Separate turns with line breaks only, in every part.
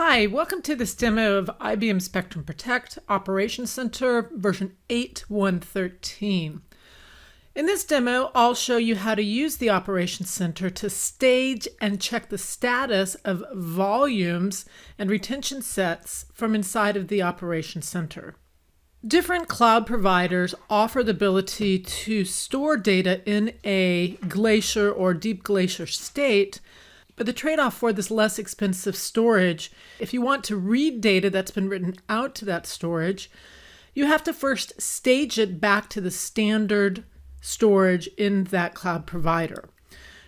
Hi, welcome to this demo of IBM Spectrum Protect Operations Center version 8.1.13. In this demo, I'll show you how to use the Operations Center to stage and check the status of volumes and retention sets from inside of the Operations Center. Different cloud providers offer the ability to store data in a glacier or deep glacier state. But the trade-off for this less expensive storage, if you want to read data that's been written out to that storage, you have to first stage it back to the standard storage in that cloud provider.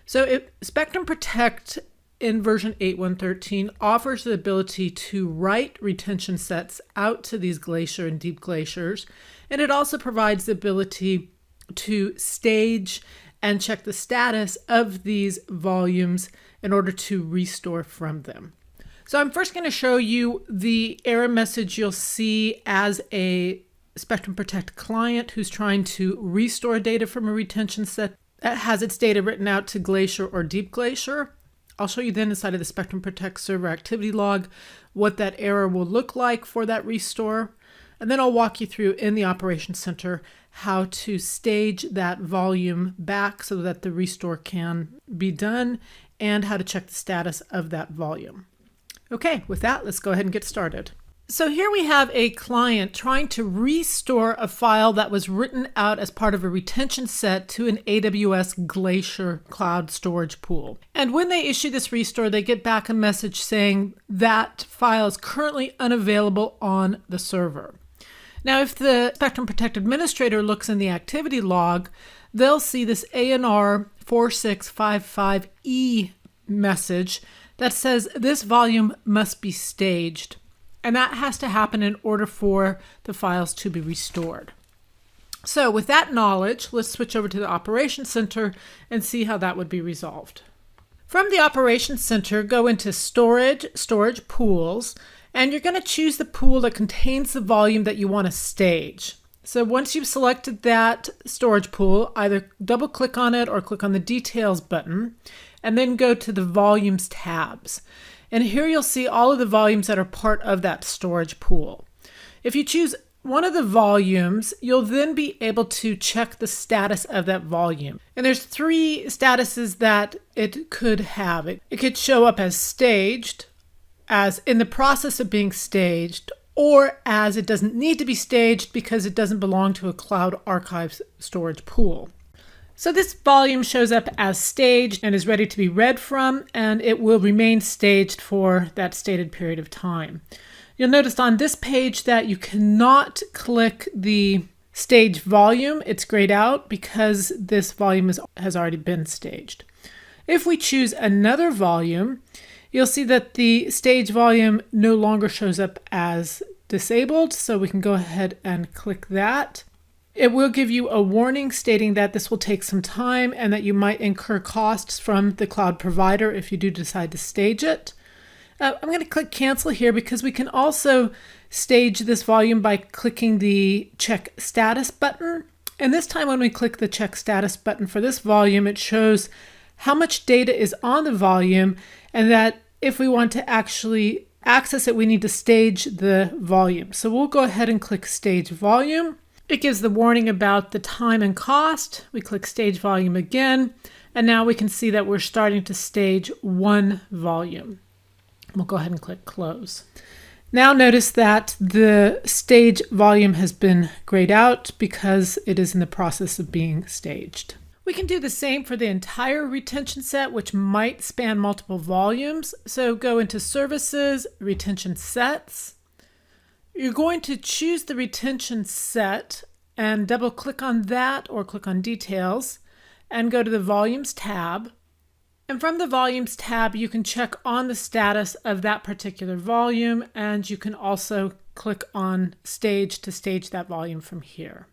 So Spectrum Protect in version 8.1.13 offers the ability to write retention sets out to these glacier and deep glaciers, and it also provides the ability to stage and check the status of these volumes in order to restore from them. So I'm first going to show you the error message you'll see as a Spectrum Protect client who's trying to restore data from a retention set that has its data written out to Glacier or Deep Glacier. I'll show you then inside of the Spectrum Protect server activity log what that error will look like for that restore. And then I'll walk you through in the Operations Center how to stage that volume back so that the restore can be done and how to check the status of that volume. Okay, with that, let's go ahead and get started. So here we have a client trying to restore a file that was written out as part of a retention set to an AWS Glacier cloud storage pool. And when they issue this restore, they get back a message saying that file is currently unavailable on the server. Now, if the Spectrum Protect administrator looks in the activity log, they'll see this ANR 4655E message that says this volume must be staged. And that has to happen in order for the files to be restored. So with that knowledge, let's switch over to the Operations Center and see how that would be resolved. From the Operations Center, go into Storage Pools, and you're going to choose the pool that contains the volume that you want to stage. So once you've selected that storage pool, either double click on it or click on the Details button, and then go to the Volumes tabs. And here you'll see all of the volumes that are part of that storage pool. If you choose one of the volumes, you'll then be able to check the status of that volume. And there's three statuses that it could have. It could show up as staged, as in the process of being staged, or as it doesn't need to be staged because it doesn't belong to a cloud archives storage pool. So this volume shows up as staged and is ready to be read from, and it will remain staged for that stated period of time. You'll notice on this page that you cannot click the stage volume. It's grayed out because this volume has already been staged. If we choose another volume, you'll see that the stage volume no longer shows up as disabled, so we can go ahead and click that. It will give you a warning stating that this will take some time and that you might incur costs from the cloud provider if you do decide to stage it. I'm going to click cancel here because we can also stage this volume by clicking the check status button. And this time when we click the check status button for this volume, it shows how much data is on the volume and that if we want to actually access it, we need to stage the volume. So we'll go ahead and click Stage Volume. It gives the warning about the time and cost. We click Stage Volume again, and now we can see that we're starting to stage one volume. We'll go ahead and click Close. Now notice that the stage volume has been grayed out because it is in the process of being staged. We can do the same for the entire retention set, which might span multiple volumes. So go into Services, Retention Sets. You're going to choose the retention set and double click on that or click on Details and go to the Volumes tab. And from the Volumes tab, you can check on the status of that particular volume, and you can also click on Stage to stage that volume from here.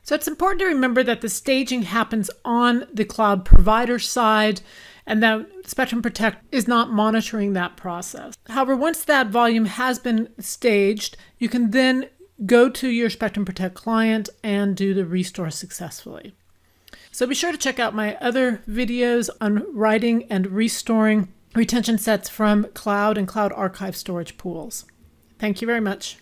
So it's important to remember that the staging happens on the cloud provider side and that Spectrum Protect is not monitoring that process. However, once that volume has been staged, you can then go to your Spectrum Protect client and do the restore successfully. So be sure to check out my other videos on writing and restoring retention sets from cloud and cloud archive storage pools. Thank you very much.